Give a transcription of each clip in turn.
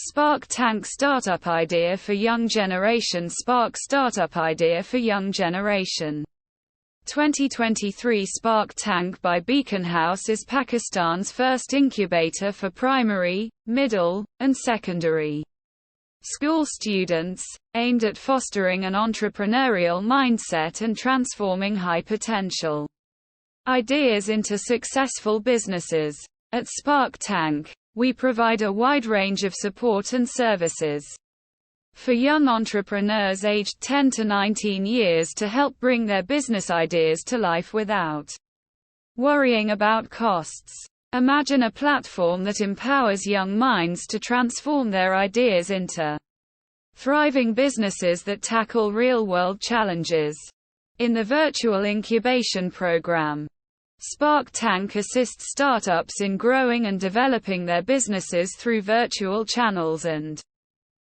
Spark Tank Startup Idea for Young Generation. Spark Startup Idea for Young Generation 2023. Spark Tank by Beaconhouse is Pakistan's first incubator for primary, middle, and secondary school students, aimed at fostering an entrepreneurial mindset and transforming high-potential ideas into successful businesses. At Spark Tank, we provide a wide range of support and services for young entrepreneurs aged 10 to 19 years to help bring their business ideas to life without worrying about costs. Imagine a platform that empowers young minds to transform their ideas into thriving businesses that tackle real-world challenges. In the virtual incubation program, Spark Tank assists startups in growing and developing their businesses through virtual channels and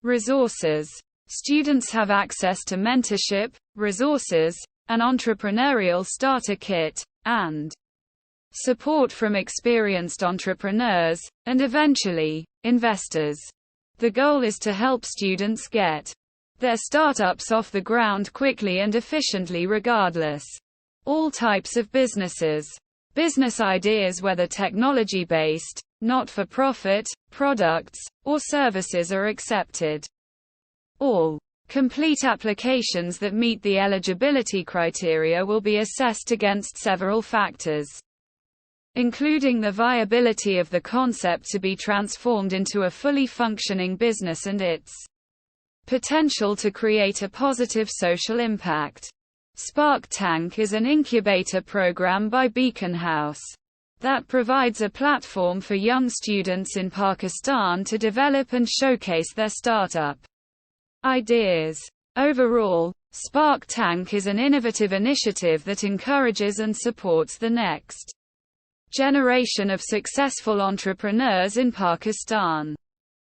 resources. Students have access to mentorship, resources, an entrepreneurial starter kit, and support from experienced entrepreneurs, and eventually, investors. The goal is to help students get their startups off the ground quickly and efficiently regardless all types of businesses. Business ideas, whether technology-based, not-for-profit, products, or services, are accepted. All complete applications that meet the eligibility criteria will be assessed against several factors, including the viability of the concept to be transformed into a fully functioning business and its potential to create a positive social impact. Spark Tank is an incubator program by Beaconhouse that provides a platform for young students in Pakistan to develop and showcase their startup ideas. Overall, Spark Tank is an innovative initiative that encourages and supports the next generation of successful entrepreneurs in Pakistan.